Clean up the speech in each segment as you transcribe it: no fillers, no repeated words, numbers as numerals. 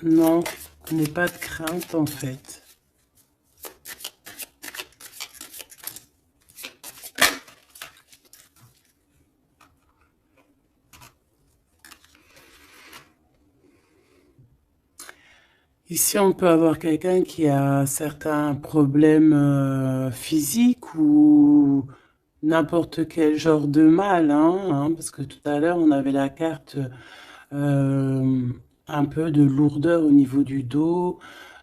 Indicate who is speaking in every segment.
Speaker 1: Non, n'aie pas de crainte en fait. Ici, on peut avoir quelqu'un qui a certains problèmes physiques ou n'importe quel genre de mal, parce que tout à l'heure, on avait la carte euh, un peu de lourdeur au niveau du dos,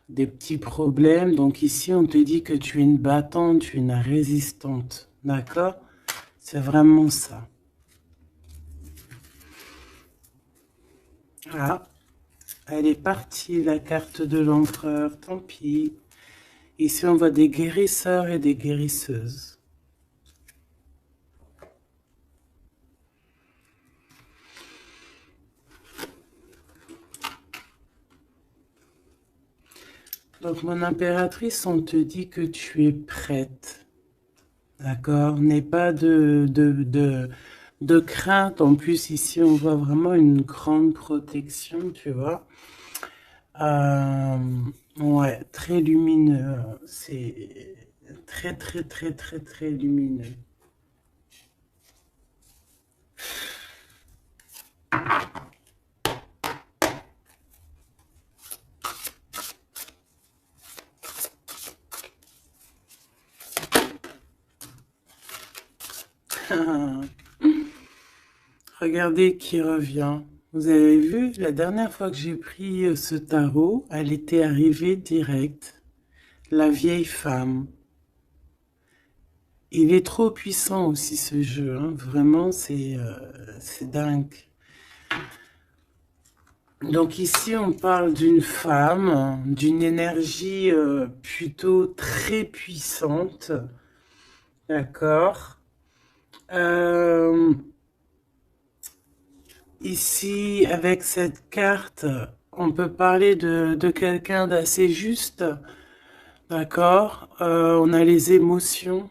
Speaker 1: des petits problèmes. Donc ici, on te dit que tu es une battante, une résistante, d'accord? C'est vraiment ça. Ah, elle est partie, la carte de l'empereur, tant pis. Ici, on voit des guérisseurs et des guérisseuses. Donc, mon impératrice, on te dit que tu es prête. D'accord? N'aie pas de crainte. En plus, ici, on voit vraiment une grande protection, tu vois. Euh, ouais, très lumineux. C'est très, très, très, très, très lumineux. Regardez qui revient. Vous avez vu, la dernière fois que j'ai pris ce tarot, elle était arrivée direct. La vieille femme. Il est trop puissant aussi ce jeu, hein. Vraiment, c'est dingue. Donc ici, on parle d'une femme, d'une énergie plutôt très puissante. D'accord. Euh, Ici, avec cette carte, on peut parler de quelqu'un d'assez juste. D'accord. On a les émotions.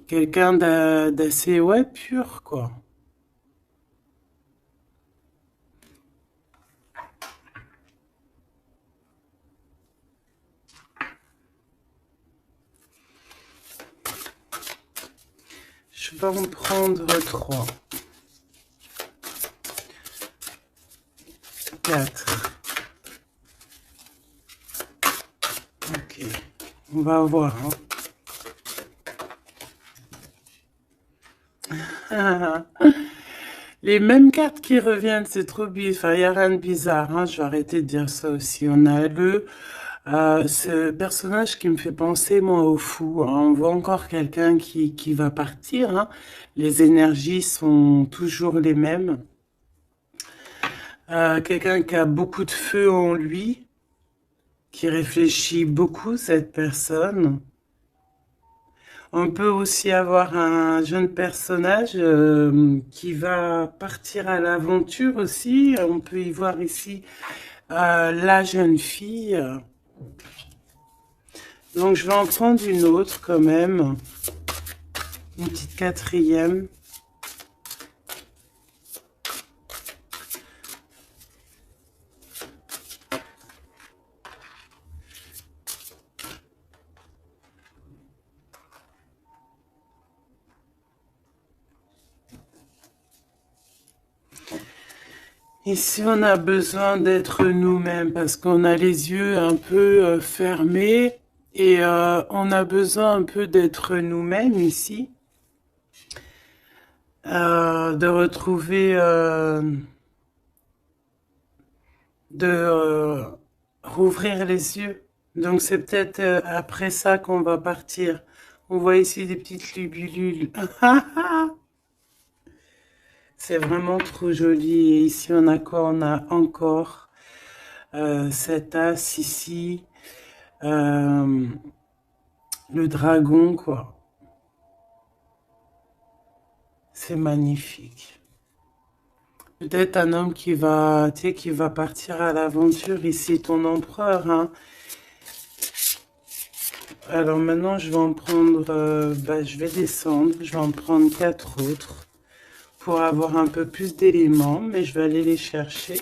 Speaker 1: Quelqu'un d'assez, ouais, pur, quoi. Je vais en prendre 3, 4. Ok. On va voir, hein. Les mêmes cartes qui reviennent, c'est trop bizarre. Enfin, il n'y a rien de bizarre, hein. Je vais arrêter de dire ça aussi. On a ce personnage qui me fait penser, moi, au fou, hein. On voit encore quelqu'un qui va partir, hein. Les énergies sont toujours les mêmes. Quelqu'un qui a beaucoup de feu en lui, qui réfléchit beaucoup, cette personne. On peut aussi avoir un jeune personnage qui va partir à l'aventure aussi. On peut y voir ici la jeune fille. Donc je vais en prendre une autre quand même. Une petite quatrième. Ici, on a besoin d'être nous-mêmes parce qu'on a les yeux un peu fermés et on a besoin un peu d'être nous-mêmes ici, de retrouver, de rouvrir les yeux. Donc c'est peut-être après ça qu'on va partir. On voit ici des petites lubilules. C'est vraiment trop joli. Et ici, on a quoi? On a encore cet as ici. Euh, le dragon, quoi. C'est magnifique. Peut-être un homme qui va, tu sais, qui va partir à l'aventure ici, ton empereur, hein. Alors maintenant, je vais en prendre, je vais descendre, je vais en prendre 4 autres pour avoir un peu plus d'éléments, mais je vais aller les chercher.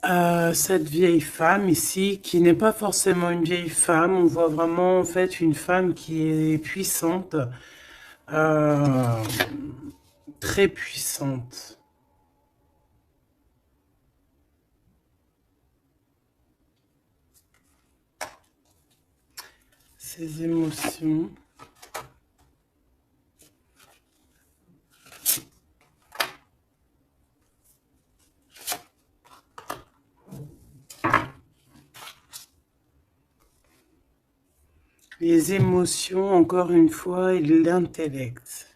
Speaker 1: Cette vieille femme ici, qui n'est pas forcément une vieille femme, on voit vraiment en fait une femme qui est puissante, euh, très puissante. Ses émotions. Les émotions, encore une fois, et l'intellect.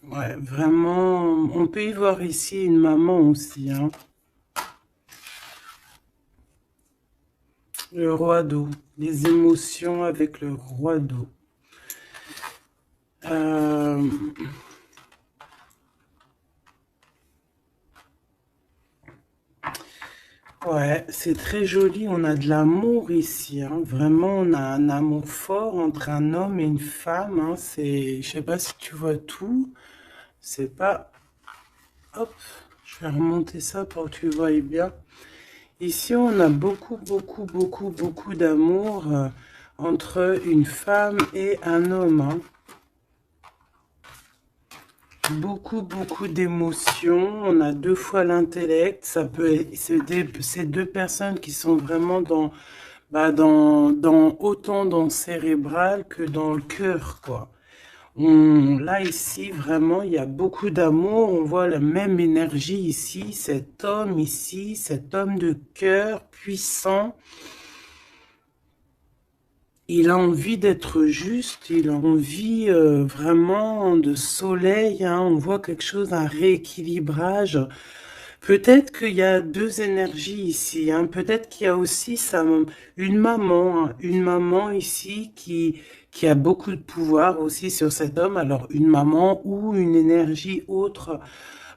Speaker 1: Ouais, vraiment, on peut y voir ici une maman aussi, hein. Le roi d'eau. Les émotions avec le roi d'eau. Euh, ouais, c'est très joli. On a de l'amour ici, hein. Vraiment, on a un amour fort entre un homme et une femme, hein. C'est, je sais pas si tu vois tout. C'est pas... Hop, je vais remonter ça pour que tu voyes bien. Ici, on a beaucoup, beaucoup, beaucoup, beaucoup d'amour entre une femme et un homme, hein. Beaucoup, beaucoup d'émotions. On a deux fois l'intellect. Ça peut être, c'est deux personnes qui sont vraiment dans, bah, autant dans le cérébral que dans le cœur, quoi. Là, ici, vraiment, il y a beaucoup d'amour. On voit la même énergie ici. Cet homme de cœur puissant. Il a envie d'être juste, il a envie vraiment de soleil, hein. On voit quelque chose, un rééquilibrage. Peut-être qu'il y a deux énergies ici, hein. Peut-être qu'il y a aussi une maman, hein. Une maman ici qui a beaucoup de pouvoir aussi sur cet homme. Alors une maman ou une énergie autre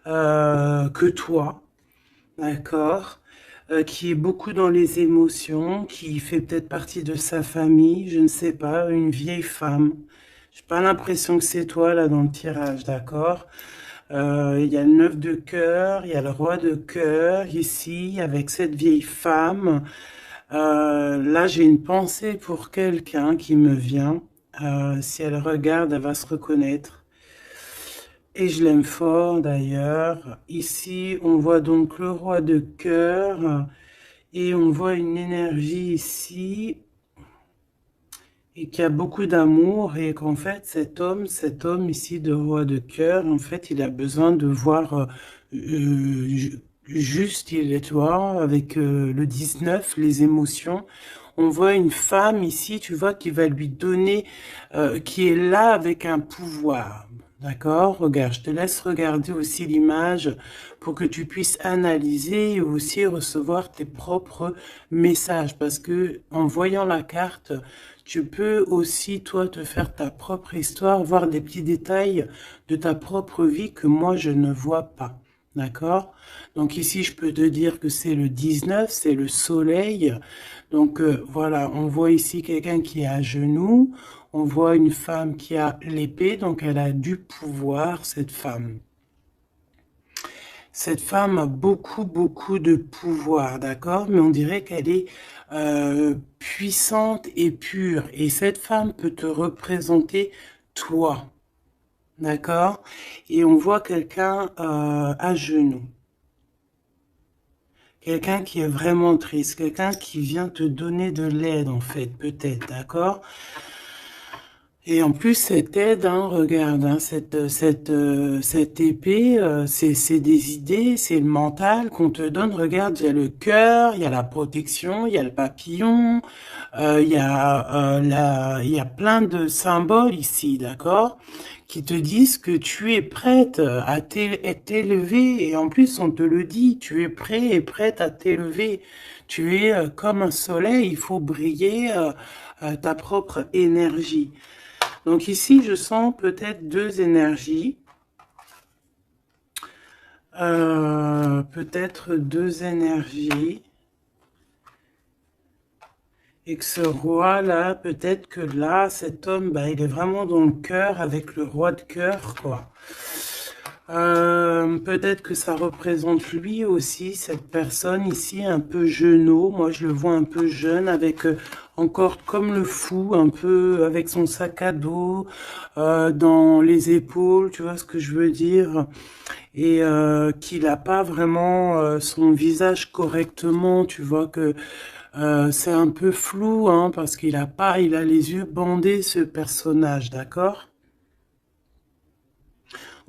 Speaker 1: que toi. D'accord. Qui est beaucoup dans les émotions, qui fait peut-être partie de sa famille, je ne sais pas, une vieille femme. J'ai pas l'impression que c'est toi là dans le tirage, d'accord? Il y a le 9 de cœur, il y a le roi de cœur ici avec cette vieille femme. Là, j'ai une pensée pour quelqu'un qui me vient. Si elle regarde, elle va se reconnaître. Et je l'aime fort d'ailleurs. Ici, on voit donc le roi de cœur et on voit une énergie ici et qui a beaucoup d'amour et qu'en fait cet homme ici de roi de cœur, en fait, il a besoin de voir juste, il est, tu vois, avec le 19, les émotions. On voit une femme ici, tu vois, qui va lui donner, qui est là avec un pouvoir. D'accord? Regarde, je te laisse regarder aussi l'image pour que tu puisses analyser et aussi recevoir tes propres messages. Parce que en voyant la carte, tu peux aussi, toi, te faire ta propre histoire, voir des petits détails de ta propre vie que moi, je ne vois pas. D'accord? Donc ici, je peux te dire que c'est le 19, c'est le soleil. Donc voilà, on voit ici quelqu'un qui est à genoux. On voit une femme qui a l'épée, donc elle a du pouvoir, cette femme. Cette femme a beaucoup, beaucoup de pouvoir, d'accord? Mais on dirait qu'elle est puissante et pure. Et cette femme peut te représenter toi, d'accord? Et on voit quelqu'un à genoux. Quelqu'un qui est vraiment triste, quelqu'un qui vient te donner de l'aide, en fait, peut-être, d'accord? Et en plus, cette aide, hein, regarde, hein, cette épée, c'est des idées, c'est le mental qu'on te donne. Regarde, il y a le cœur, il y a la protection, il y a le papillon, il y a plein de symboles ici, d'accord, qui te disent que tu es prête à t'élever. Et en plus, on te le dit, tu es prêt et prête à t'élever. Tu es comme un soleil, il faut briller ta propre énergie. Donc ici, je sens peut-être deux énergies. Peut-être deux énergies. Et que ce roi-là, peut-être que là, cet homme, bah, il est vraiment dans le cœur avec le roi de cœur, quoi. Peut-être que ça représente lui aussi, cette personne ici, un peu jeunot. Moi, je le vois un peu jeune, avec encore comme le fou, un peu avec son sac à dos dans les épaules, tu vois ce que je veux dire? Et qu'il n'a pas vraiment son visage correctement, tu vois que c'est un peu flou, hein, parce qu'il a pas, il a les yeux bandés, ce personnage, d'accord?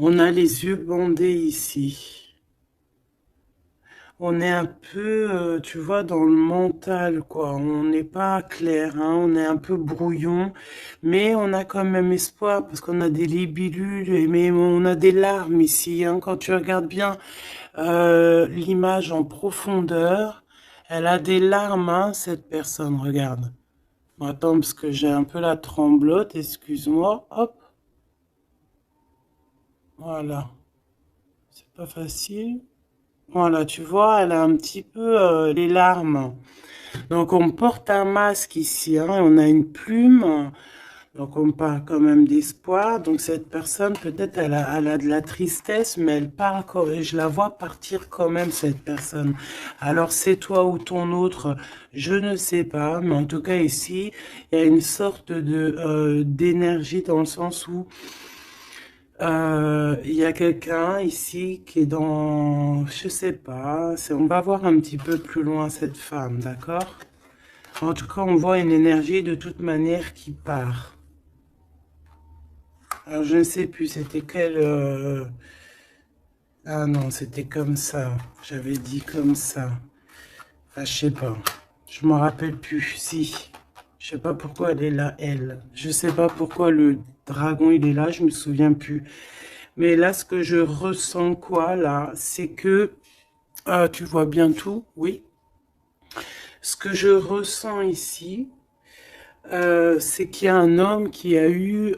Speaker 1: On a les yeux bandés ici. On est un peu, tu vois, dans le mental, quoi. On n'est pas clair, hein. On est un peu brouillon, mais on a quand même espoir parce qu'on a des libellules, mais on a des larmes ici, hein. Quand tu regardes bien l'image en profondeur, elle a des larmes, hein, cette personne. Regarde. Bon, attends, parce que j'ai un peu la tremblote. Excuse-moi. Hop, voilà. C'est pas facile. Voilà, tu vois, elle a un petit peu les larmes. Donc on porte un masque ici, hein, on a une plume, donc on parle quand même d'espoir. Donc cette personne, peut-être elle a de la tristesse, mais elle parle quand même, je la vois partir quand même, cette personne. Alors c'est toi ou ton autre, je ne sais pas, mais en tout cas ici, il y a une sorte de d'énergie dans le sens où il y a quelqu'un ici qui est dans, je sais pas, on va voir un petit peu plus loin cette femme, d'accord? En tout cas, on voit une énergie de toute manière qui part. Alors, je ne sais plus, c'était quelle... Ah non, c'était comme ça. J'avais dit comme ça. Enfin, je sais pas. Je m'en rappelle plus. Si. Je sais pas pourquoi elle est là, elle. Je sais pas pourquoi le dragon, il est là, je me souviens plus. Mais là, ce que je ressens, quoi, là, c'est que... Ah, tu vois bien tout, oui. Ce que je ressens ici, c'est qu'il y a un homme qui a eu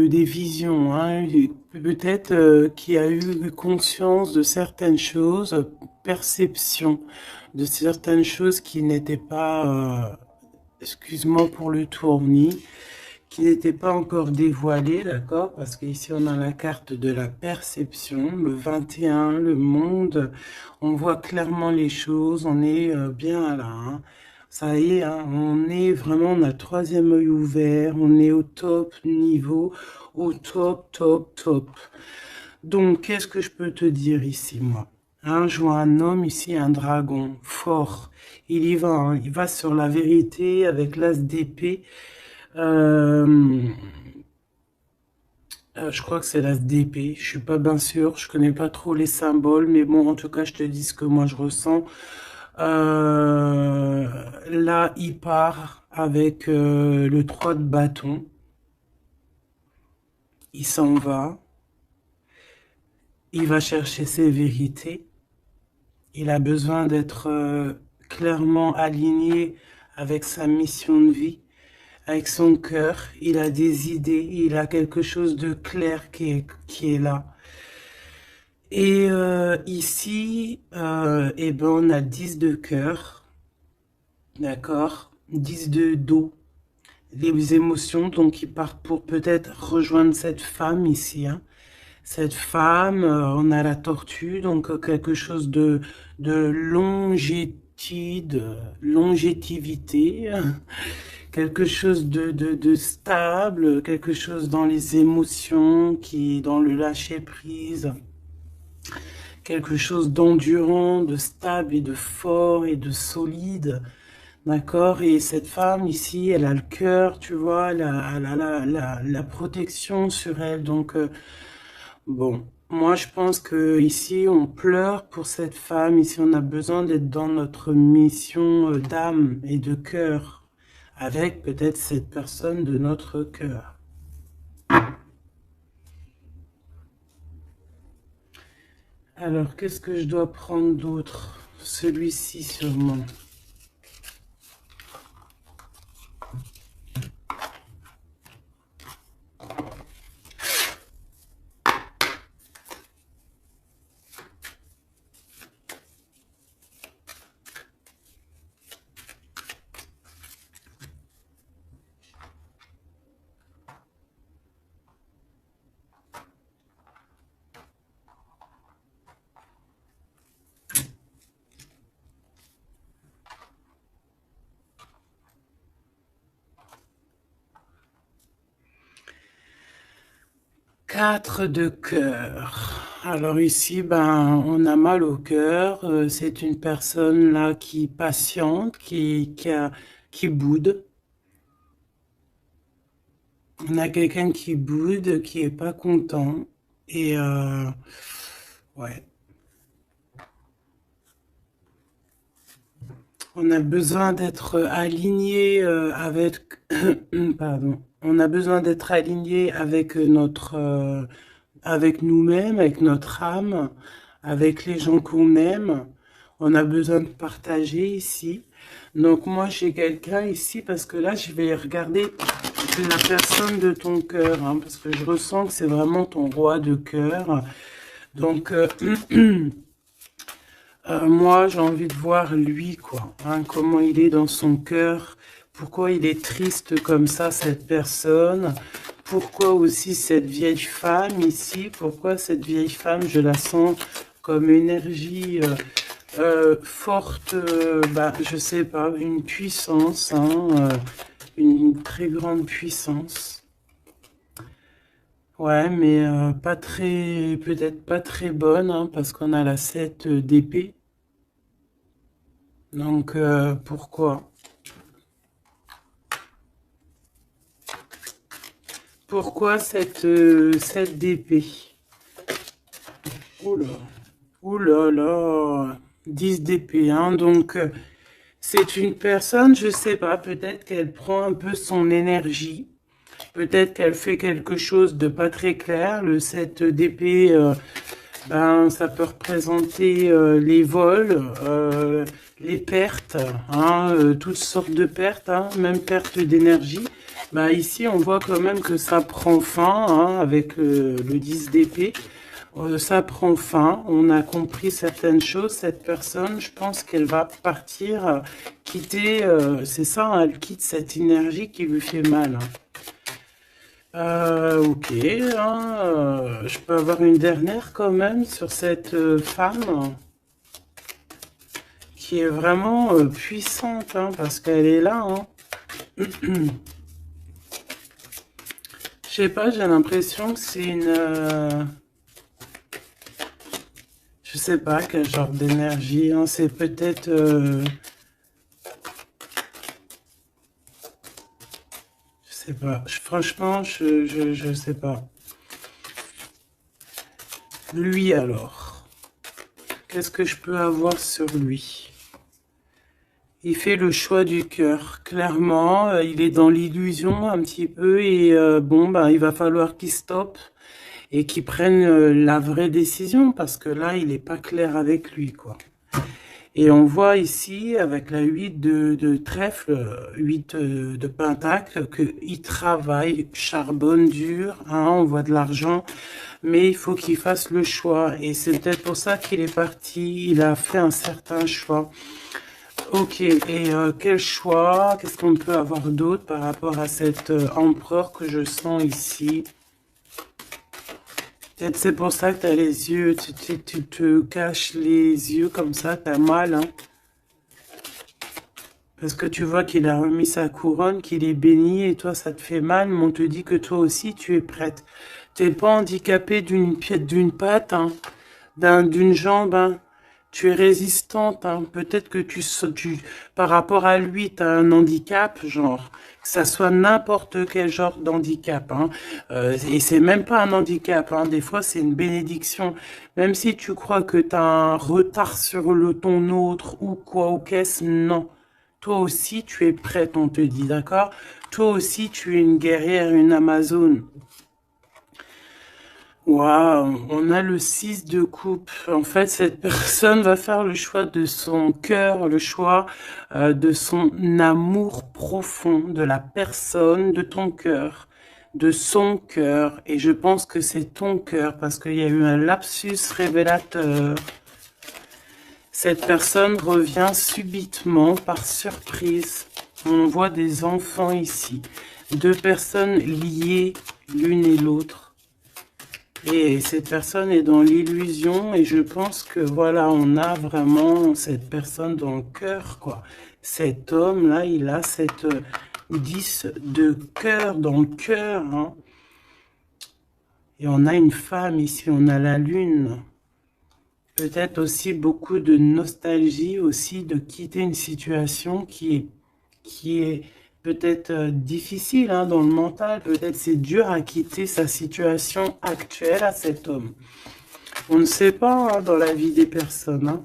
Speaker 1: des visions, hein, peut-être qui a eu conscience de certaines choses, perception de certaines choses qui n'étaient pas, excuse-moi pour le tournis, qui n'étaient pas encore dévoilées, d'accord? Parce qu'ici on a la carte de la perception, le 21, le monde, on voit clairement les choses, on est bien là, hein. Ça y est, hein, on est vraiment, on a le troisième œil ouvert, on est au top niveau, au top, top, top. Donc, qu'est-ce que je peux te dire ici, moi? Hein, je vois un homme ici, un dragon, fort. Il y va, hein, il va sur la vérité avec l'as d'épée. Euh, je crois que c'est l'as d'épée. Je suis pas bien sûr, je connais pas trop les symboles, mais bon, en tout cas, je te dis ce que moi je ressens. Là, il part avec le 3 de bâton. Il s'en va. Il va chercher ses vérités. Il a besoin d'être clairement aligné avec sa mission de vie, avec son cœur. Il a des idées. Il a quelque chose de clair qui est là. Et ici, eh ben, on a 10 de cœur, d'accord? 10 de dos. Les émotions, donc il part pour peut-être rejoindre cette femme ici, hein. Cette femme, on a la tortue, donc quelque chose de longévité, quelque chose de stable, quelque chose dans les émotions, qui dans le lâcher prise, quelque chose d'endurant, de stable et de fort et de solide. D'accord? Et cette femme ici, elle a le cœur, tu vois, elle a la protection sur elle. Donc, bon, moi je pense que ici, on pleure pour cette femme. Ici, on a besoin d'être dans notre mission d'âme et de cœur, avec peut-être cette personne de notre cœur. Alors, qu'est-ce que je dois prendre d'autre? Celui-ci sûrement. 4 de cœur. Alors ici, ben, on a mal au cœur. C'est une personne là qui patiente, qui boude. On a quelqu'un qui boude, qui est pas content. Et ouais, on a besoin d'être aligné avec, pardon, on a besoin d'être aligné avec avec nous-mêmes, avec notre âme, avec les gens qu'on aime. On a besoin de partager ici. Donc moi j'ai quelqu'un ici parce que là je vais regarder la personne de ton cœur, hein, parce que je ressens que c'est vraiment ton roi de cœur. Donc moi j'ai envie de voir lui quoi, hein, comment il est dans son cœur, pourquoi il est triste comme ça cette personne. Pourquoi aussi cette vieille femme ici? Pourquoi cette vieille femme, je la sens comme énergie forte, bah, je sais pas, une puissance, hein, une très grande puissance. Ouais, mais pas très, peut-être pas très bonne, hein, parce qu'on a la 7 d'épée. Donc pourquoi? Pourquoi cette 7 d'épée? Oula. Ouh là là, 10 d'épée, hein, donc c'est une personne, je sais pas, peut-être qu'elle prend un peu son énergie, peut-être qu'elle fait quelque chose de pas très clair. Le 7 d'épée, ben, ça peut représenter les vols, les pertes, hein, toutes sortes de pertes, hein, même perte d'énergie. Ben, ici, on voit quand même que ça prend fin, hein, avec le 10 d'épée. Ça prend fin, on a compris certaines choses. Cette personne, je pense qu'elle va partir, quitter, c'est ça, hein, elle quitte cette énergie qui lui fait mal, hein. Ok, hein, je peux avoir une dernière quand même sur cette femme qui est vraiment puissante, hein, parce qu'elle est là, hein. Je sais pas, j'ai l'impression que c'est une... je sais pas quel genre d'énergie, hein, c'est peut-être... je sais pas. Franchement, je sais pas. Lui alors, qu'est-ce que je peux avoir sur lui? Il fait le choix du cœur, clairement. Il est dans l'illusion un petit peu et bon, bah, il va falloir qu'il stoppe et qu'il prenne la vraie décision parce que là, il n'est pas clair avec lui, quoi. Et on voit ici, avec la 8 de trèfle, 8 de pentacle, qu'il travaille, charbonne dur, hein, on voit de l'argent, mais il faut qu'il fasse le choix. Et c'est peut-être pour ça qu'il est parti, il a fait un certain choix. Ok, et quel choix? Qu'est-ce qu'on peut avoir d'autre par rapport à cet empereur que je sens ici? Peut-être c'est pour ça que tu as les yeux, tu te caches les yeux comme ça, t'as mal, hein? Parce que tu vois qu'il a remis sa couronne, qu'il est béni, et toi ça te fait mal, mais on te dit que toi aussi tu es prête. T'es pas handicapé d'une pièce, d'une patte, hein, d'une jambe, hein. Tu es résistante, hein. Peut-être que par rapport à lui, tu as un handicap, genre, que ça soit n'importe quel genre d'handicap, hein. Et c'est même pas un handicap, hein. Des fois, c'est une bénédiction. Même si tu crois que tu as un retard sur ton autre ou quoi, ou qu'est-ce, non. Toi aussi, tu es prête, on te dit, d'accord? Toi aussi, tu es une guerrière, une Amazone. Waouh, on a le 6 de coupe. En fait, cette personne va faire le choix de son cœur, le choix de son amour profond, de la personne, de ton cœur, de son cœur. Et je pense que c'est ton cœur parce qu'il y a eu un lapsus révélateur. Cette personne revient subitement, par surprise. On voit des enfants ici. Deux personnes liées l'une et l'autre. Et cette personne est dans l'illusion et je pense que voilà, on a vraiment cette personne dans le cœur, quoi. Cet homme-là, il a cette 10 de cœur dans le cœur, hein. Et on a une femme ici, on a la lune. Peut-être aussi beaucoup de nostalgie aussi de quitter une situation qui est peut-être difficile hein, dans le mental. Peut-être c'est dur à quitter sa situation actuelle à cet homme. On ne sait pas hein, dans la vie des personnes. Hein.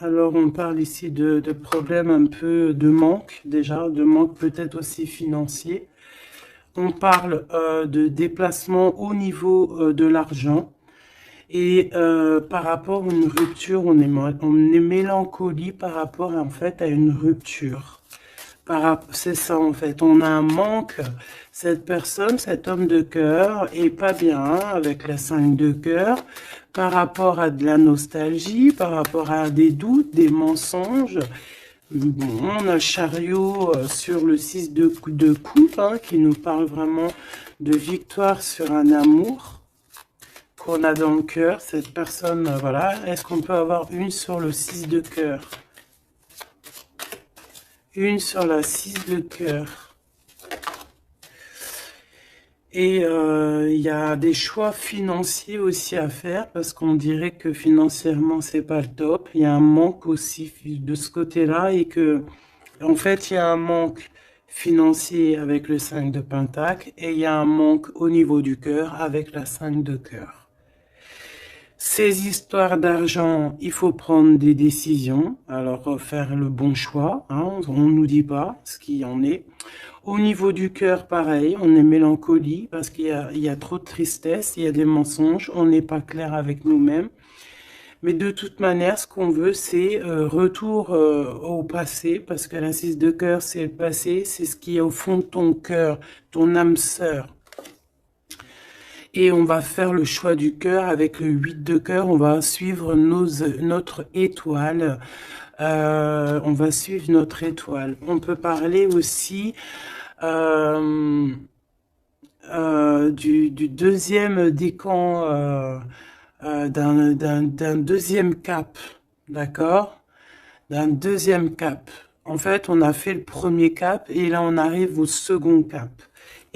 Speaker 1: Alors on parle ici de problèmes un peu de manque déjà, de manque peut-être aussi financier. On parle de déplacement au niveau de l'argent. Et par rapport à une rupture, on est mélancolie par rapport en fait à une rupture. C'est ça en fait, on a un manque. Cette personne, cet homme de cœur est pas bien avec la 5 de cœur par rapport à de la nostalgie, par rapport à des doutes, des mensonges. Bon, on a le chariot sur le 6 de coupe hein, qui nous parle vraiment de victoire sur un amour qu'on a dans le cœur. Cette personne, voilà, est-ce qu'on peut avoir une sur le 6 de cœur? Une sur la 6 de cœur. Et il y a des choix financiers aussi à faire parce qu'on dirait que financièrement c'est pas le top. Il y a un manque aussi de ce côté-là et que en fait il y a un manque financier avec le 5 de pentacle et il y a un manque au niveau du cœur avec la 5 de cœur. Ces histoires d'argent, il faut prendre des décisions, alors faire le bon choix, hein, on ne nous dit pas ce qu'il en est. Au niveau du cœur, pareil, on est mélancolie parce il y a trop de tristesse, il y a des mensonges, on n'est pas clair avec nous-mêmes. Mais de toute manière, ce qu'on veut, c'est retour au passé, parce que la 6 de cœur, c'est le passé, c'est ce qui est au fond de ton cœur, ton âme sœur. Et on va faire le choix du cœur avec le 8 de cœur. On va suivre notre étoile. On va suivre notre étoile. On peut parler aussi du deuxième décan, d'un deuxième cap. D'accord? D'un deuxième cap. En fait, on a fait le premier cap et là, on arrive au second cap.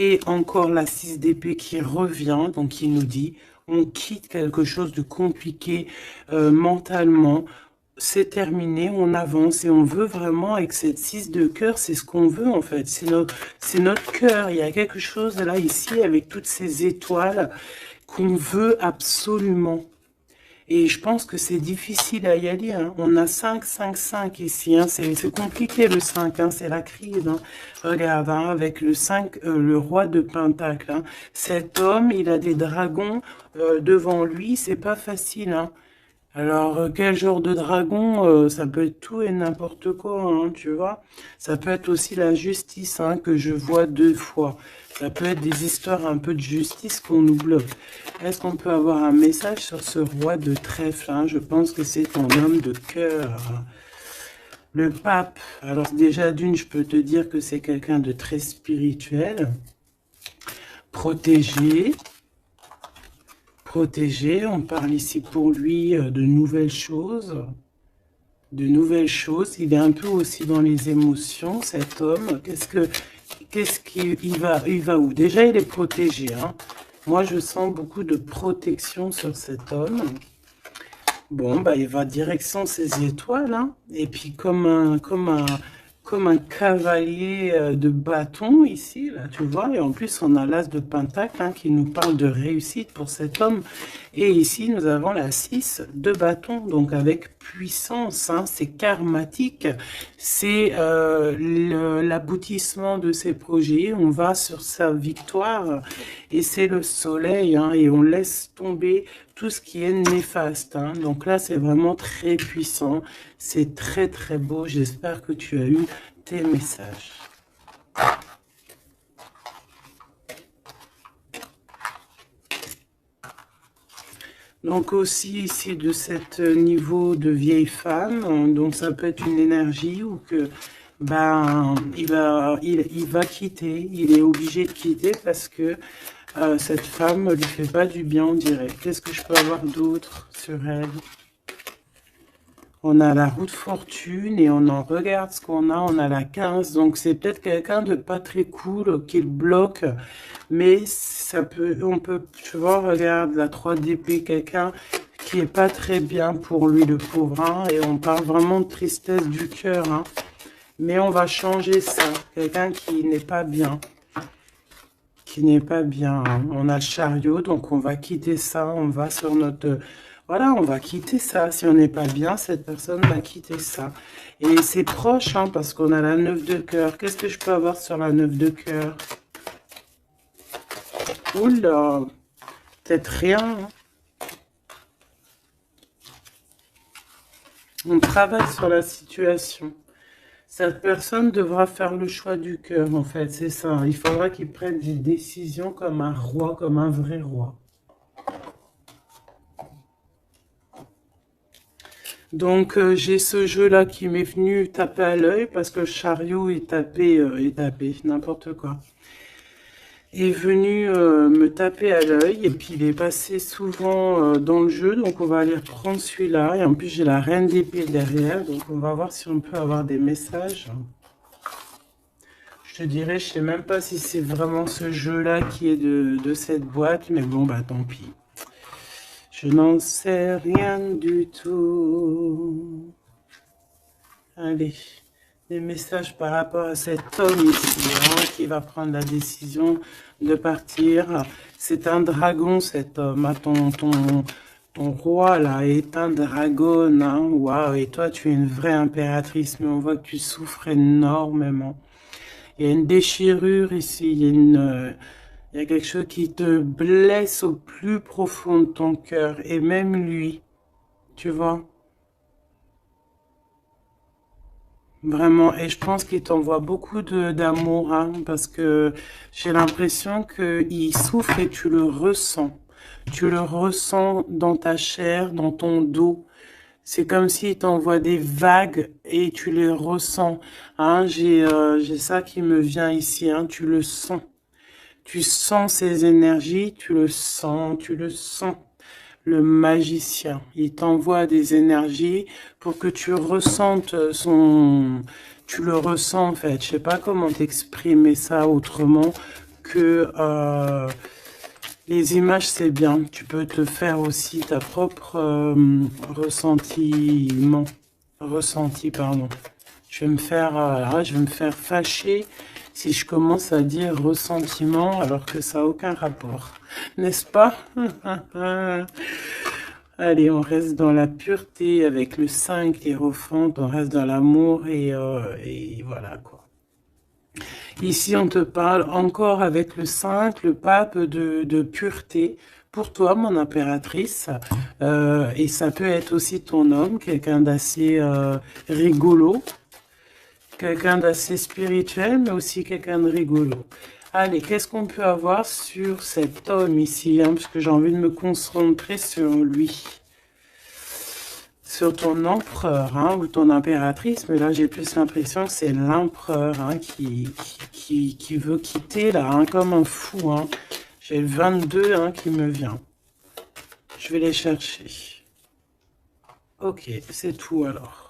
Speaker 1: Et encore la 6 d'épée qui revient, donc qui nous dit, on quitte quelque chose de compliqué mentalement, c'est terminé, on avance et on veut vraiment, avec cette 6 de cœur, c'est ce qu'on veut en fait, c'est notre cœur, il y a quelque chose là, ici, avec toutes ces étoiles qu'on veut absolument. Et je pense que c'est difficile à y aller. Hein. On a 5, 5, 5 ici. Hein. C'est compliqué le 5. Hein. C'est la crise. Hein. Regarde, hein, avec le 5, le roi de Pentacle. Hein. Cet homme, il a des dragons devant lui. C'est pas facile. Hein. Alors, quel genre de dragon? Ça peut être tout et n'importe quoi, hein, tu vois. Ça peut être aussi la justice, hein, que je vois 2 fois. Ça peut être des histoires un peu de justice qu'on nous bloque. Est-ce qu'on peut avoir un message sur ce roi de trèfle hein? Je pense que c'est ton homme de cœur. Le pape. Alors, déjà, d'une, je peux te dire que c'est quelqu'un de très spirituel. Protégé. Protégé, on parle ici pour lui de nouvelles choses. De nouvelles choses. Il est un peu aussi dans les émotions, cet homme. Il va où? Déjà, il est protégé. Hein. Moi, je sens beaucoup de protection sur cet homme. Bon, bah, il va direction ses étoiles. Hein. Et puis, comme un cavalier de bâton ici, là, tu vois. Et en plus, on a l'as de pentacle hein, qui nous parle de réussite pour cet homme. Et ici, nous avons la 6 de bâton, donc avec puissance. Hein, c'est karmatique. C'est l'aboutissement de ses projets. On va sur sa victoire. Et c'est le soleil. Hein, et on laisse tomber tout ce qui est néfaste. Hein. Donc là, c'est vraiment très puissant. C'est très, très beau. J'espère que tu as eu tes messages. Donc aussi ici de cet niveau de vieille femme, donc ça peut être une énergie ou que ben il va quitter, il est obligé de quitter parce que cette femme ne lui fait pas du bien, on dirait. Qu'est-ce que je peux avoir d'autre sur elle? On a la roue de fortune et on en regarde ce qu'on a. On a la 15. Donc, c'est peut-être quelqu'un de pas très cool qui le bloque. Mais ça peut, on peut, tu vois, regarde la 3 d'épée, quelqu'un qui est pas très bien pour lui, le pauvre. Hein, et on parle vraiment de tristesse du cœur. Hein. Mais on va changer ça. Quelqu'un qui n'est pas bien. Qui n'est pas bien. Hein. On a le chariot, donc on va quitter ça. On va sur notre... Voilà, on va quitter ça. Si on n'est pas bien, cette personne va quitter ça. Et c'est proche, hein, parce qu'on a la 9 de cœur. Qu'est-ce que je peux avoir sur la 9 de cœur? Oula, peut-être rien. Hein. On travaille sur la situation. Cette personne devra faire le choix du cœur, en fait, c'est ça. Il faudra qu'il prenne des décisions comme un roi, comme un vrai roi. Donc, j'ai ce jeu-là qui m'est venu taper à l'œil parce que le chariot est tapé, n'importe quoi. Est venu me taper à l'œil et puis il est passé souvent dans le jeu, donc on va aller prendre celui-là. Et en plus, j'ai la reine d'épée derrière, donc on va voir si on peut avoir des messages. Je te dirais, je sais même pas si c'est vraiment ce jeu-là qui est de cette boîte, mais bon, bah tant pis. Je n'en sais rien du tout. Allez, des messages par rapport à cet homme ici, hein, qui va prendre la décision de partir. C'est un dragon, cet homme. Ah, ton roi, là, est un dragon. Hein. Waouh, et toi, tu es une vraie impératrice, mais on voit que tu souffres énormément. Il y a une déchirure ici, il y a quelque chose qui te blesse au plus profond de ton cœur, et même lui, tu vois, vraiment. Et je pense qu'il t'envoie beaucoup d'amour, hein, parce que j'ai l'impression qu'il souffre et tu le ressens. Tu le ressens dans ta chair, dans ton dos. C'est comme s'il t'envoie des vagues et tu les ressens. Hein, j'ai ça qui me vient ici, hein, tu le sens. Tu sens ses énergies, tu le sens, tu le sens. Le magicien, il t'envoie des énergies pour que tu ressentes son... Tu le ressens en fait. Je sais pas comment t'exprimer ça autrement que les images, c'est bien. Tu peux te faire aussi ta propre ressenti, pardon. Je vais me faire fâcher si je commence à dire ressentiment alors que ça n'a aucun rapport, n'est-ce pas? Allez, on reste dans la pureté avec le 5, l'hiérophante, on reste dans l'amour et voilà quoi. Ici, on te parle encore avec le 5, le pape de pureté. Pour toi, mon impératrice, et ça peut être aussi ton homme, quelqu'un d'assez rigolo, quelqu'un d'assez spirituel, mais aussi quelqu'un de rigolo. Allez, qu'est-ce qu'on peut avoir sur cet homme ici, hein, parce que j'ai envie de me concentrer sur lui. Sur ton empereur, hein, ou ton impératrice, mais là j'ai plus l'impression que c'est l'empereur, hein, qui veut quitter là, hein, comme un fou. Hein. J'ai le 22 hein, qui me vient. Je vais les chercher. Ok, c'est tout alors.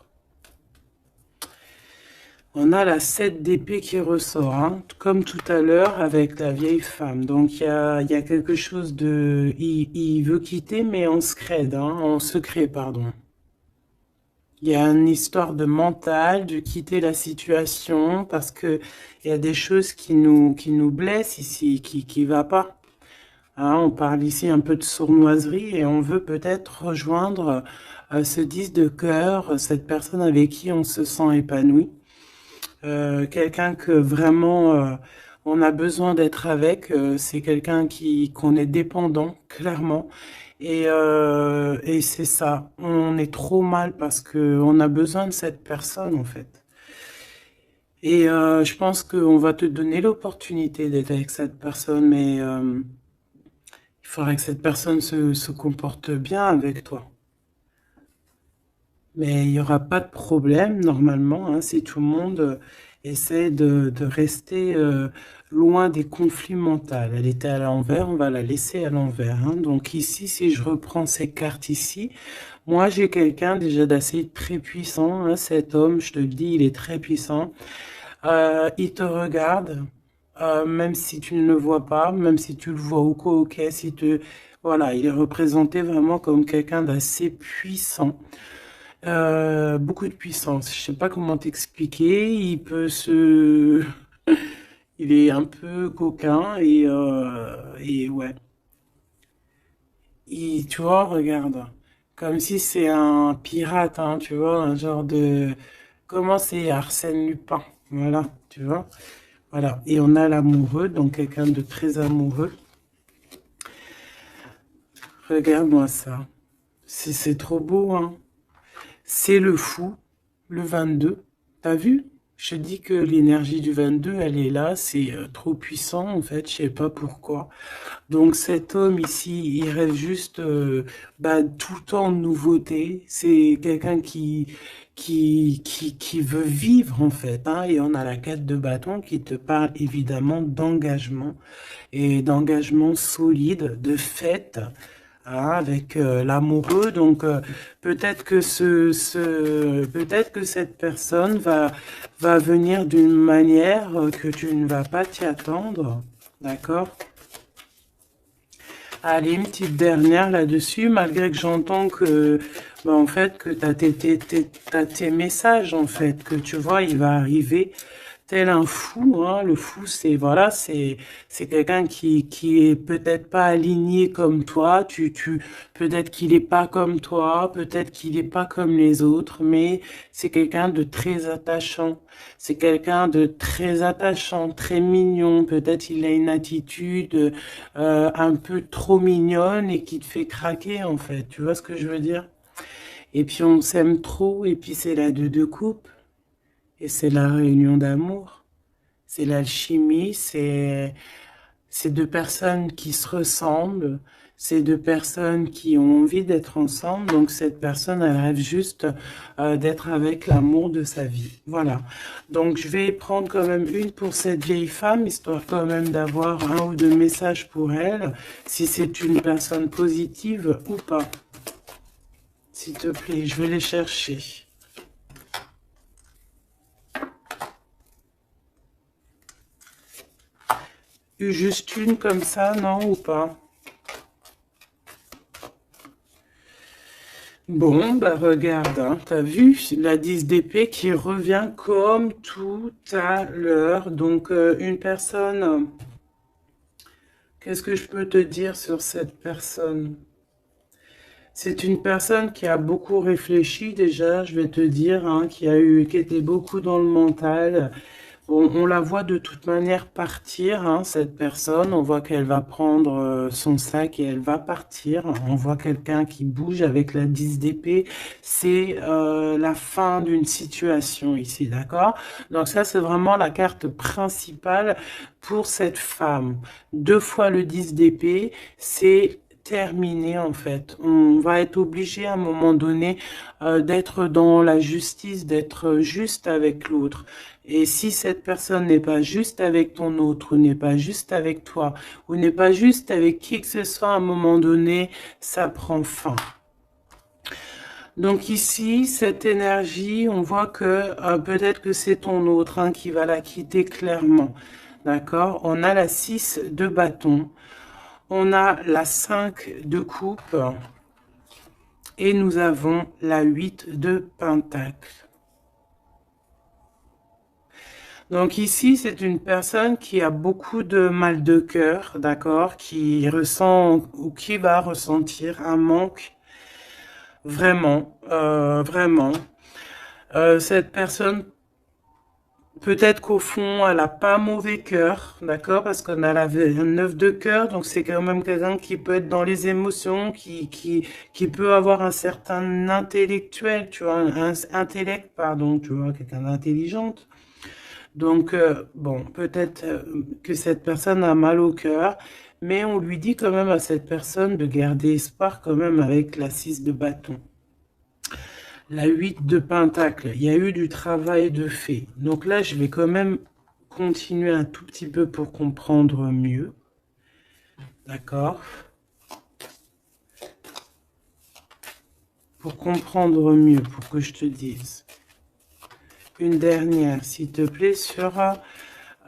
Speaker 1: On a la 7 d'épée qui ressort, hein, comme tout à l'heure avec la vieille femme. Donc il y a quelque chose de... Il veut quitter, mais en secret, hein, en secret, pardon. Il y a une histoire de mental, de quitter la situation, parce que il y a des choses qui nous blessent ici, qui va pas. Hein, on parle ici un peu de sournoiserie et on veut peut-être rejoindre ce 10 de cœur, cette personne avec qui on se sent épanoui. Quelqu'un que vraiment on a besoin d'être avec, c'est quelqu'un qu'on est dépendant, clairement. Et c'est ça, on est trop mal parce que on a besoin de cette personne en fait. Et je pense qu'on va te donner l'opportunité d'être avec cette personne, mais il faudrait que cette personne se comporte bien avec toi. Mais il n'y aura pas de problème normalement, hein, si tout le monde essaie de rester loin des conflits mentaux. Elle était à l'envers, on va la laisser à l'envers, hein. Donc ici, si je reprends ces cartes ici, moi j'ai quelqu'un déjà d'assez très puissant, hein. Cet homme, je te le dis, il est très puissant. Il te regarde, même si tu ne le vois pas, même si tu le vois ou quoi, ok, si tu... Voilà, il est représenté vraiment comme quelqu'un d'assez puissant. Beaucoup de puissance. Je sais pas comment t'expliquer. Il peut se... Il est un peu coquin et ouais. Tu vois, regarde. Comme si c'est un pirate, hein, tu vois, un genre de... Comment c'est Arsène Lupin? Voilà, tu vois. Voilà. Et on a l'amoureux, donc quelqu'un de très amoureux. Regarde-moi ça. C'est trop beau, hein. C'est le fou, le 22. T'as vu? Je te dis que l'énergie du 22, elle est là. C'est trop puissant, en fait. Je sais pas pourquoi. Donc cet homme ici, il rêve juste bah, tout le temps de nouveauté. C'est quelqu'un qui veut vivre, en fait, hein. Et on a la 4 de bâton qui te parle évidemment d'engagement et d'engagement solide, de fête, hein, avec l'amoureux. Donc peut-être que peut-être que cette personne va venir d'une manière que tu ne vas pas t'y attendre. D'accord? Allez, une petite dernière là-dessus, malgré que j'entends que, bah, en fait, que t'as tes messages, en fait, que tu vois, il va arriver tel un fou, hein. Le fou, c'est, voilà, c'est quelqu'un qui est peut-être pas aligné comme toi, peut-être qu'il est pas comme toi, peut-être qu'il est pas comme les autres, mais c'est quelqu'un de très attachant. C'est quelqu'un de très attachant, très mignon. Peut-être il a une attitude un peu trop mignonne et qui te fait craquer en fait. Tu vois ce que je veux dire? Et puis on s'aime trop et puis c'est la deux de coupe et c'est la réunion d'amour. C'est l'alchimie, c'est deux personnes qui se ressemblent, c'est deux personnes qui ont envie d'être ensemble. Donc cette personne, elle rêve juste d'être avec l'amour de sa vie. Voilà. Donc je vais prendre quand même une pour cette vieille femme, histoire quand même d'avoir un ou deux messages pour elle, si c'est une personne positive ou pas. S'il te plaît, je vais les chercher. Juste une comme ça, non ou pas? Bon, bah regarde, hein, t'as vu la 10 d'épée qui revient comme tout à l'heure. Donc une personne, qu'est-ce que je peux te dire sur cette personne? C'est une personne qui a beaucoup réfléchi déjà, je vais te dire, hein, qui était beaucoup dans le mental. Bon, on la voit de toute manière partir, hein, cette personne. On voit qu'elle va prendre son sac et elle va partir. On voit quelqu'un qui bouge avec la 10 d'épée. C'est la fin d'une situation ici, d'accord? Donc ça, c'est vraiment la carte principale pour cette femme. Deux fois le 10 d'épée, c'est terminé en fait. On va être obligé à un moment donné d'être dans la justice, d'être juste avec l'autre. Et si cette personne n'est pas juste avec ton autre, ou n'est pas juste avec toi, ou n'est pas juste avec qui que ce soit, à un moment donné, ça prend fin. Donc ici, cette énergie, on voit que peut-être que c'est ton autre, hein, qui va la quitter clairement. D'accord? On a la 6 de bâton. On a la 5 de coupe. Et nous avons la 8 de pentacle. Donc ici, c'est une personne qui a beaucoup de mal de cœur, d'accord, qui ressent ou qui va ressentir un manque vraiment, vraiment. Cette personne, peut-être qu'au fond, elle a pas mauvais cœur, d'accord, parce qu'on a la 9 de cœur, donc c'est quand même quelqu'un qui peut être dans les émotions, qui peut avoir un certain intellectuel, tu vois, un intellect, pardon, tu vois, quelqu'un d'intelligente. Donc, bon, peut-être que cette personne a mal au cœur, mais on lui dit quand même à cette personne de garder espoir quand même avec la 6 de bâton. La 8 de Pentacle, il y a eu du travail de fait. Donc là, je vais quand même continuer un tout petit peu pour comprendre mieux. D'accord? Pour comprendre mieux, pour que je te dise. Une dernière, s'il te plaît,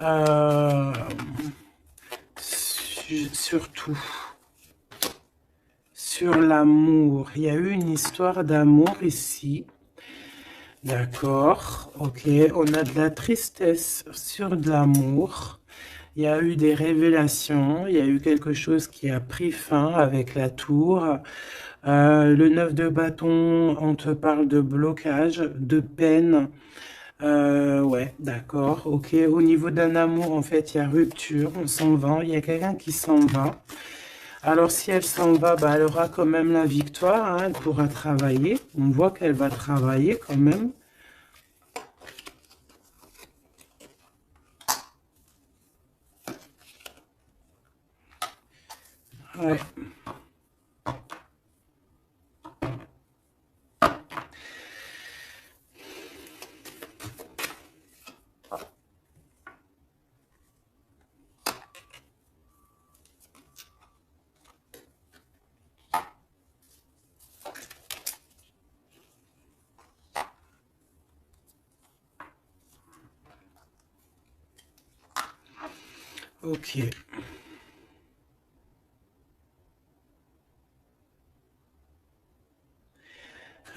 Speaker 1: euh, surtout sur l'amour. Il y a eu une histoire d'amour ici. D'accord, ok. On a de la tristesse sur de l'amour. Il y a eu des révélations. Il y a eu quelque chose qui a pris fin avec la tour. Le 9 de bâton, on te parle de blocage, de peine. Ouais, d'accord, ok. Au niveau d'un amour, en fait, il y a rupture, on s'en va. Il y a quelqu'un qui s'en va. Alors, si elle s'en va, bah, elle aura quand même la victoire, hein, elle pourra travailler. On voit qu'elle va travailler quand même. Ouais. Ok.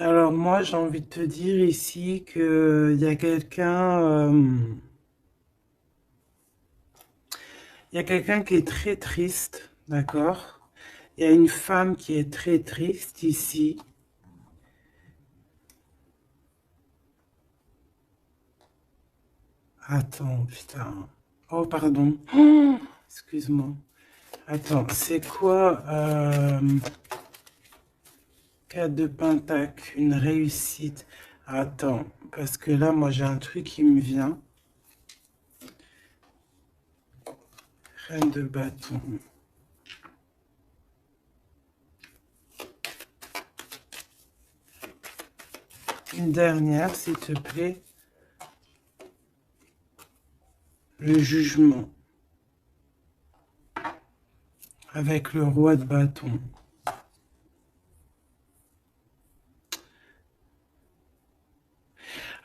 Speaker 1: Alors moi, j'ai envie de te dire ici que il y a quelqu'un qui est très triste, d'accord? Il y a une femme qui est très triste ici. Attends, putain. Oh, pardon. Oh, excuse-moi. Attends, c'est quoi 4 de Pentacle, une réussite. Attends, parce que là, moi, j'ai un truc qui me vient. Reine de bâton. Une dernière, s'il te plaît. Le jugement. Avec le roi de bâton.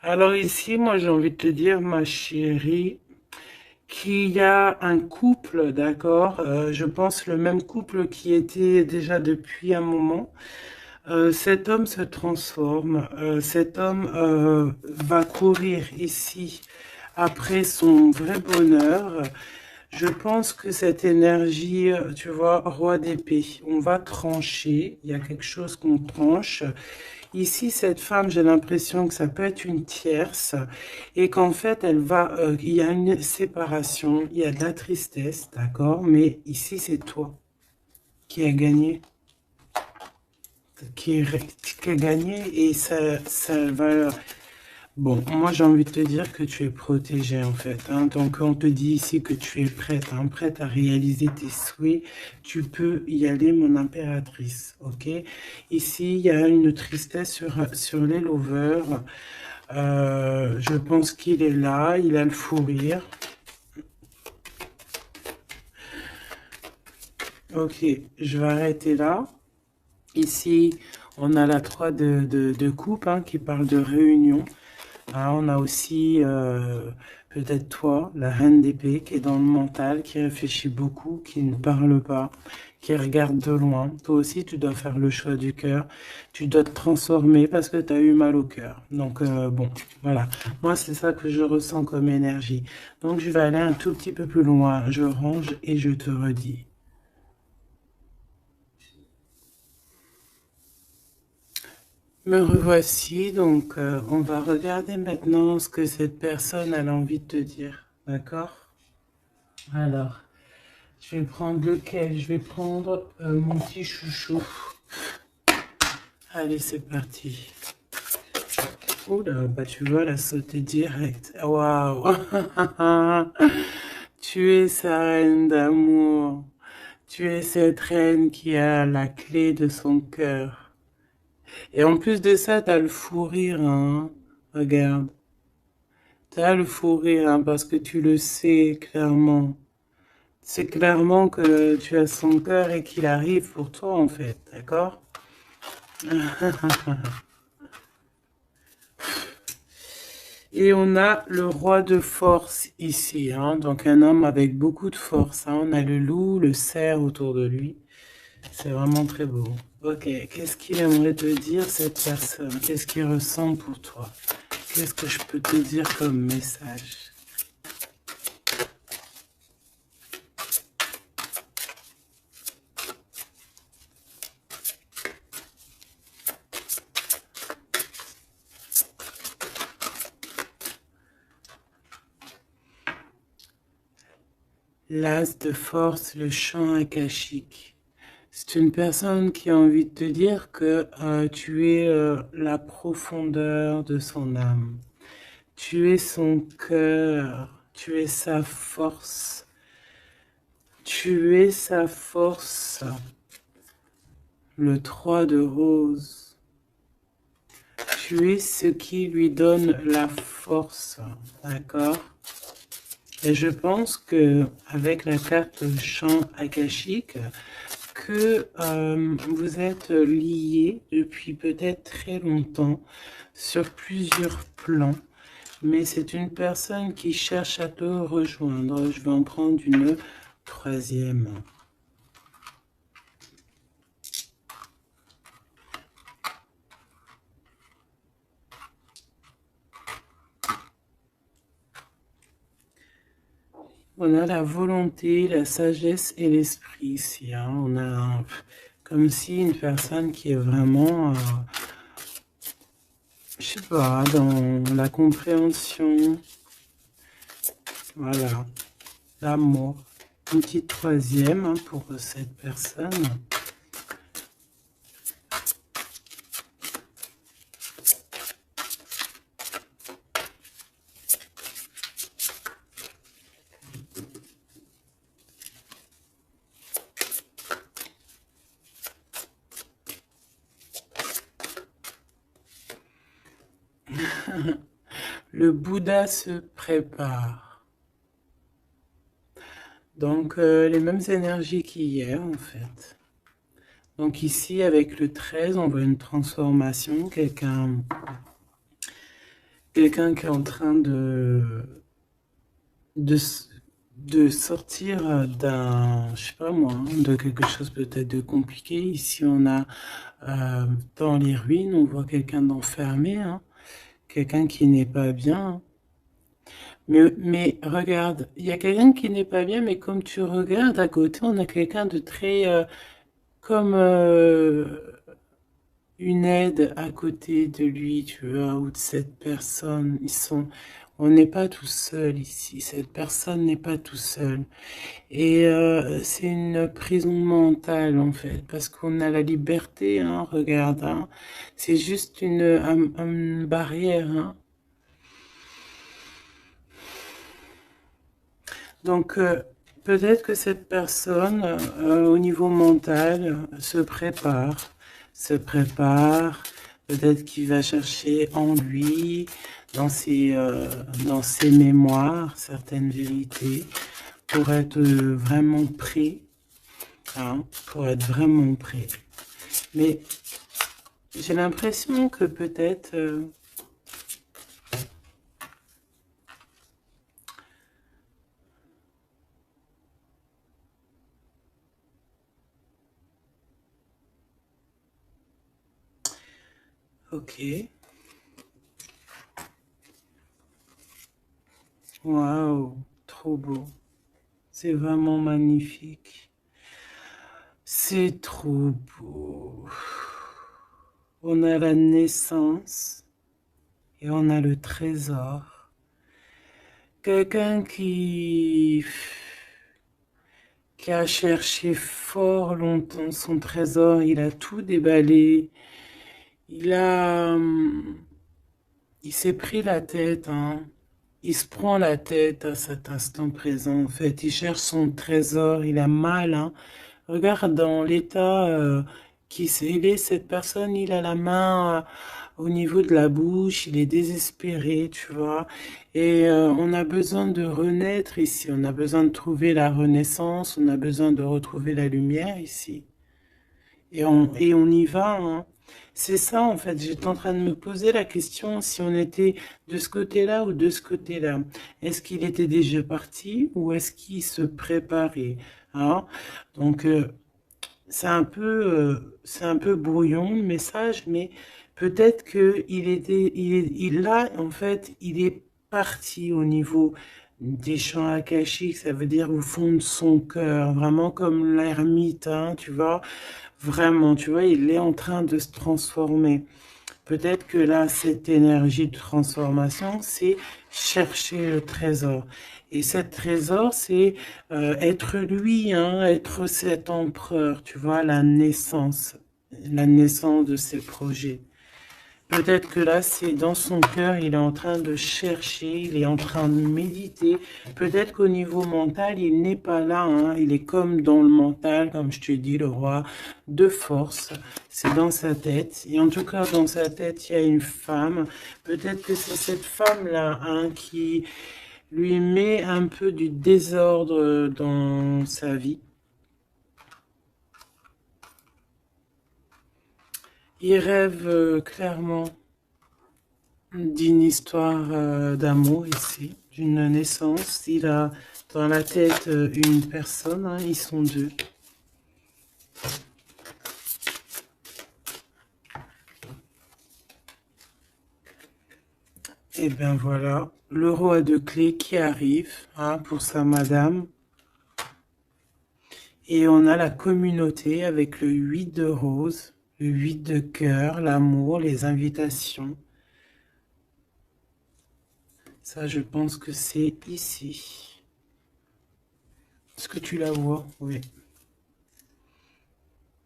Speaker 1: Alors ici, moi, j'ai envie de te dire, ma chérie, qu'il y a un couple, d'accord, je pense le même couple qui était déjà depuis un moment. Cet homme se transforme, cet homme va courir ici après son vrai bonheur. Je pense que cette énergie, tu vois, roi d'épée, on va trancher, il y a quelque chose qu'on tranche. Ici, cette femme, j'ai l'impression que ça peut être une tierce et qu'en fait, il y a une séparation, il y a de la tristesse, d'accord, mais ici, c'est toi qui as gagné, qui a gagné et ça va. Bon, moi j'ai envie de te dire que tu es protégée en fait, hein. Donc on te dit ici que tu es prête, hein, prête à réaliser tes souhaits. Tu peux y aller, mon impératrice, ok? Ici, il y a une tristesse sur les lovers. Je pense qu'il est là, il a le fou rire. Ok, je vais arrêter là. Ici, on a la 3 de coupe hein, qui parle de réunion. Ah, on a aussi peut-être toi, la reine d'épée, qui est dans le mental, qui réfléchit beaucoup, qui ne parle pas, qui regarde de loin. Toi aussi, tu dois faire le choix du cœur. Tu dois te transformer parce que tu as eu mal au cœur. Donc, bon, voilà. Moi, c'est ça que je ressens comme énergie. Donc, je vais aller un tout petit peu plus loin. Je range et je te redis. Me revoici, donc on va regarder maintenant ce que cette personne a envie de te dire. D'accord? Alors, je vais prendre lequel? Je vais prendre mon petit chouchou. Allez, c'est parti. Oula, bah tu vois, la sauter direct. Waouh! Tu es sa reine d'amour. Tu es cette reine qui a la clé de son cœur. Et en plus de ça, t'as le fou rire, hein. Regarde. T'as le fou rire, hein, parce que tu le sais clairement. C'est clairement que tu as son cœur et qu'il arrive pour toi, en fait. D'accord? Et on a le roi de force ici, hein, donc un homme avec beaucoup de force, hein. On a le loup, le cerf autour de lui. C'est vraiment très beau. Ok, qu'est-ce qu'il aimerait te dire cette personne? Qu'est-ce qu'il ressent pour toi? Qu'est-ce que je peux te dire comme message? L'as de force, le chant akashique. C'est une personne qui a envie de te dire que tu es la profondeur de son âme. Tu es son cœur. Tu es sa force. Tu es sa force. Le 3 de rose. Tu es ce qui lui donne la force. D'accord? Et je pense que avec la carte chant akashique, que vous êtes liés depuis peut-être très longtemps sur plusieurs plans, mais c'est une personne qui cherche à te rejoindre. Je vais en prendre une troisième. On a la volonté, la sagesse et l'esprit ici, hein. On a comme si une personne qui est vraiment, je sais pas, dans la compréhension, voilà, l'amour. Une petite troisième, hein, pour cette personne. Le Bouddha se prépare. Donc, les mêmes énergies qu'hier, en fait. Donc ici, avec le 13, on voit une transformation. Quelqu'un qui est en train de, de sortir d'un, je sais pas moi, hein, de quelque chose peut-être de compliqué. Ici, on a dans les ruines, on voit quelqu'un d'enfermé, hein, quelqu'un qui n'est pas bien. Mais regarde, il y a quelqu'un qui n'est pas bien, mais comme tu regardes à côté, on a quelqu'un de très, comme une aide à côté de lui, tu vois, ou de cette personne. On n'est pas tout seul ici. Cette personne n'est pas tout seul. Et c'est une prison mentale en fait, parce qu'on a la liberté, hein, regarde, hein. C'est juste une barrière, hein. Donc, peut-être que cette personne, au niveau mental, se prépare, peut-être qu'il va chercher en lui, dans ses mémoires, certaines vérités, pour être vraiment prêt, hein, pour être vraiment prêt. Mais j'ai l'impression que peut-être... ok. Waouh, trop beau. C'est vraiment magnifique. C'est trop beau. On a la naissance et on a le trésor. Quelqu'un qui a cherché fort longtemps son trésor, il a tout déballé. Il a, il s'est pris la tête, hein. Il se prend la tête à cet instant présent. En fait, il cherche son trésor, il a mal, hein. Regarde dans l'état il est, cette personne, il a la main au niveau de la bouche, il est désespéré, tu vois. Et on a besoin de renaître ici, on a besoin de trouver la renaissance, on a besoin de retrouver la lumière ici. Et on y va, hein. C'est ça, en fait. J'étais en train de me poser la question si on était de ce côté-là ou de ce côté-là. Est-ce qu'il était déjà parti ou est-ce qu'il se préparait, hein? Donc, c'est un peu brouillon le message, mais peut-être que là, en fait, il est parti au niveau des champs akashiques, ça veut dire au fond de son cœur, vraiment comme l'ermite, hein, tu vois, vraiment, tu vois, il est en train de se transformer. Peut-être que là, cette énergie de transformation, c'est chercher le trésor. Et cet trésor, c'est être lui, hein, être cet empereur, tu vois, la naissance de ses projets. Peut-être que là, c'est dans son cœur, il est en train de chercher, il est en train de méditer. Peut-être qu'au niveau mental, il n'est pas là, hein. Il est comme dans le mental, comme je te dis, le roi de force. C'est dans sa tête. Et en tout cas, dans sa tête, il y a une femme. Peut-être que c'est cette femme-là, hein, qui lui met un peu du désordre dans sa vie. Il rêve clairement d'une histoire d'amour ici, d'une naissance. Il a dans la tête une personne, hein, ils sont deux. Et bien voilà, le roi de clés qui arrive, hein, pour sa madame. Et on a la communauté avec le 8 de rose, le 8 de cœur, l'amour, les invitations. Ça, je pense que c'est ici. Est-ce que tu la vois? Oui.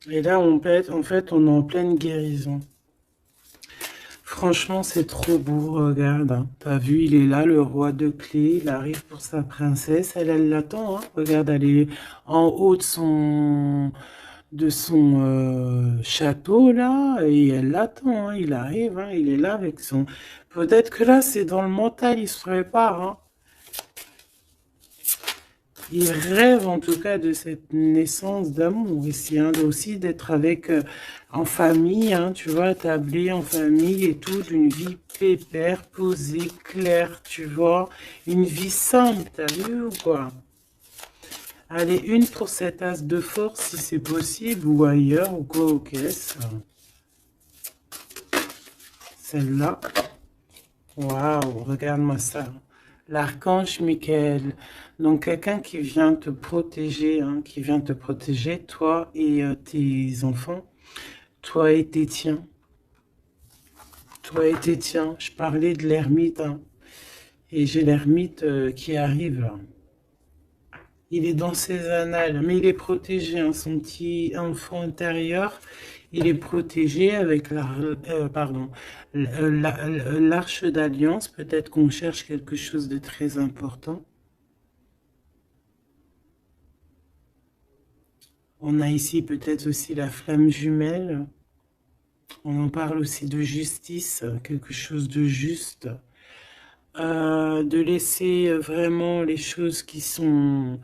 Speaker 1: Et là, en fait, on est en pleine guérison. Franchement, c'est trop beau, regarde, hein. T'as vu, il est là, le roi de clés, il arrive pour sa princesse, elle l'attend, hein. Regarde, elle est en haut de son château, là, et elle l'attend, hein. Il arrive, hein, il est là avec son... Peut-être que là, c'est dans le mental, il se prépare, hein. Il rêve en tout cas de cette naissance d'amour ici, hein, aussi d'être avec en famille, hein, tu vois, tablé en famille et tout, d'une vie pépère, posée, claire, tu vois, une vie simple, t'as vu ou quoi? Allez, une pour cette as de force si c'est possible, ou ailleurs, ou quoi, aux caisses. Celle-là. Waouh, regarde-moi ça. L'archange Michael. Donc, quelqu'un qui vient te protéger, hein, qui vient te protéger, toi et tes enfants, toi et tes tiens. Toi et tes tiens. Je parlais de l'ermite, hein, et j'ai l'ermite qui arrive, là. Il est dans ses annales, mais il est protégé, hein, son petit enfant intérieur, il est protégé avec l'arche d'alliance. Peut-être qu'on cherche quelque chose de très important. On a ici peut-être aussi la flamme jumelle. On en parle aussi de justice, quelque chose de juste. De laisser vraiment les choses qui servent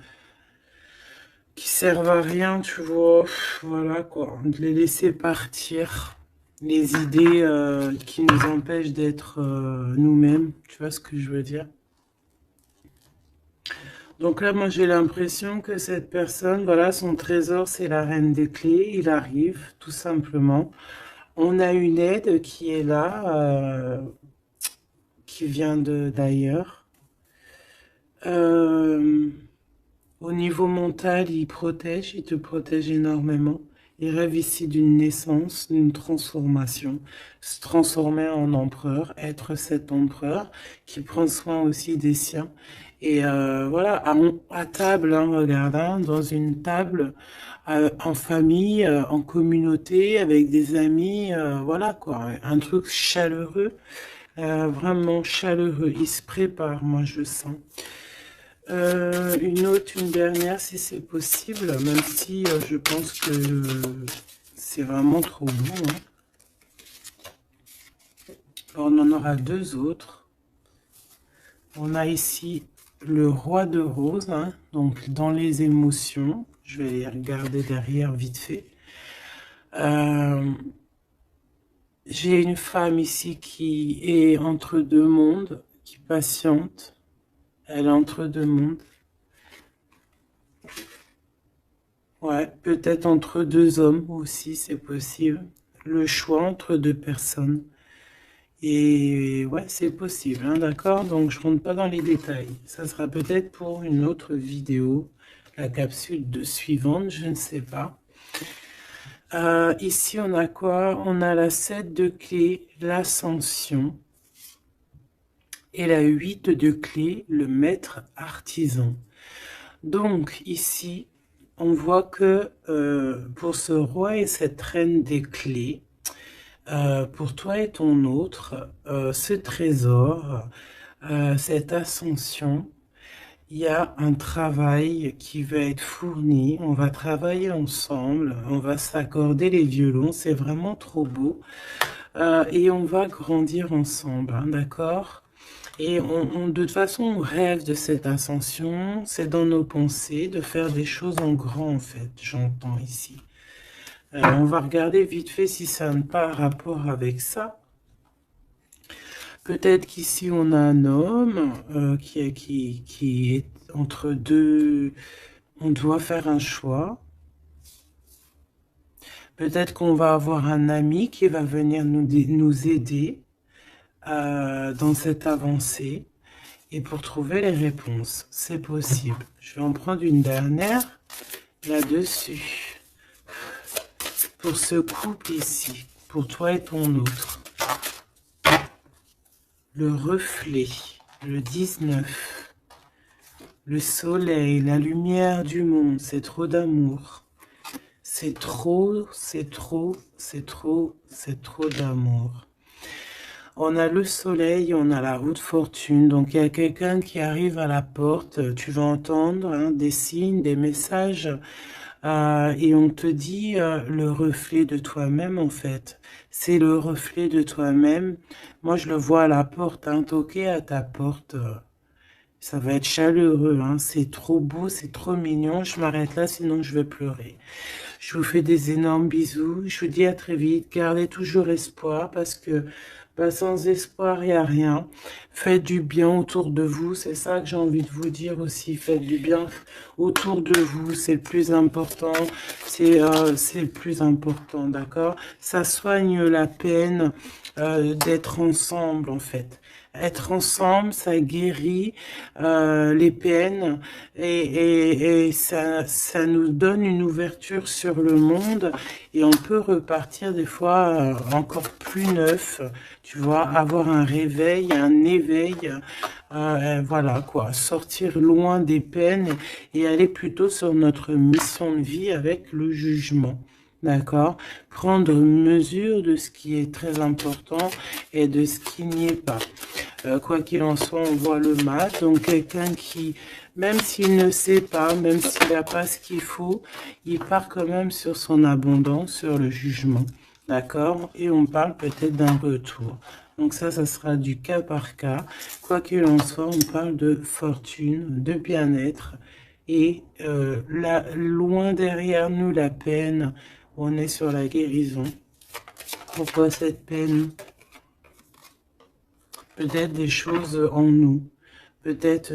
Speaker 1: à rien, tu vois. Voilà quoi, de les laisser partir. Les idées qui nous empêchent d'être nous-mêmes, tu vois ce que je veux dire? Donc là, moi, j'ai l'impression que cette personne, voilà, son trésor, c'est la reine des clés. Il arrive, tout simplement. On a une aide qui est là, qui vient d'ailleurs. Euh, Au niveau mental, il te protège énormément. Il rêve ici d'une naissance, d'une transformation, se transformer en empereur, être cet empereur qui prend soin aussi des siens. Et voilà, à table, hein, regarde, hein, dans une table, en famille, en communauté, avec des amis, voilà quoi, un truc chaleureux, vraiment chaleureux. Il se prépare, moi je sens. Une autre, une dernière, si c'est possible, même si je pense que C'est vraiment trop beau, hein. Alors, on en aura deux autres. On a ici le roi de rose, hein, donc dans les émotions. Je vais les regarder derrière vite fait. J'ai une femme ici qui est entre deux mondes, qui patiente. Elle est entre deux mondes. Ouais, peut-être entre deux hommes aussi, c'est possible. Le choix entre deux personnes. Et ouais, c'est possible, hein, d'accord? Donc, je rentre pas dans les détails. Ça sera peut-être pour une autre vidéo, la capsule suivante, je ne sais pas. Ici, on a quoi? On a la 7 de clé, l'ascension. Et la 8 de clé, le maître artisan. Donc, ici, on voit que pour ce roi et cette reine des clés, pour toi et ton autre, ce trésor, cette ascension, il y a un travail qui va être fourni. On va travailler ensemble, on va s'accorder les violons, c'est vraiment trop beau. Et on va grandir ensemble, hein, d'accord? Et de toute façon, on rêve de cette ascension, c'est dans nos pensées de faire des choses en grand, en fait, j'entends ici. On va regarder vite fait si ça n'a pas rapport avec ça. Peut-être qu'ici, on a un homme qui est entre deux... On doit faire un choix. Peut-être qu'on va avoir un ami qui va venir nous aider dans cette avancée. Et pour trouver les réponses, c'est possible. Je vais en prendre une dernière là-dessus. Pour ce couple ici, pour toi et ton autre. Le reflet, le 19. Le soleil, la lumière du monde, c'est trop d'amour. C'est trop, c'est trop, c'est trop, c'est trop d'amour. On a le soleil, on a la roue de fortune. Donc, il y a quelqu'un qui arrive à la porte. Tu vas entendre hein, des signes, des messages. Et on te dit le reflet de toi-même, en fait. C'est le reflet de toi-même. Moi, je le vois à la porte, hein, toquer à ta porte. Ça va être chaleureux, hein. C'est trop beau, c'est trop mignon. Je m'arrête là, sinon je vais pleurer. Je vous fais des énormes bisous. Je vous dis à très vite. Gardez toujours espoir parce que sans espoir, il n'y a rien. Faites du bien autour de vous. C'est ça que j'ai envie de vous dire aussi. Faites du bien autour de vous. C'est le plus important. C'est le plus important, d'accord? Ça soigne la peine d'être ensemble, en fait. Être ensemble, ça guérit les peines et ça nous donne une ouverture sur le monde et on peut repartir des fois encore plus neuf, tu vois, avoir un réveil, un éveil, voilà quoi, sortir loin des peines et aller plutôt sur notre mission de vie avec le jugement. D'accord? Prendre mesure de ce qui est très important et de ce qui n'y est pas. Quoi qu'il en soit, on voit le mal. Donc, quelqu'un qui, même s'il ne sait pas, même s'il n'a pas ce qu'il faut, il part quand même sur son abondance, sur le jugement. D'accord? Et on parle peut-être d'un retour. Donc ça sera du cas par cas. Quoi qu'il en soit, on parle de fortune, de bien-être. Et loin derrière nous, la peine. On est sur la guérison. Pourquoi cette peine? Peut-être des choses en nous. Peut-être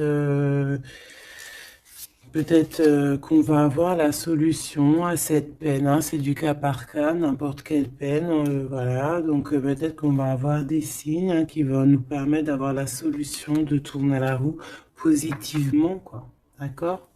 Speaker 1: qu'on va avoir la solution à cette peine. Hein. C'est du cas par cas, n'importe quelle peine. Voilà. Donc peut-être qu'on va avoir des signes hein, qui vont nous permettre d'avoir la solution de tourner la roue positivement, quoi. D'accord?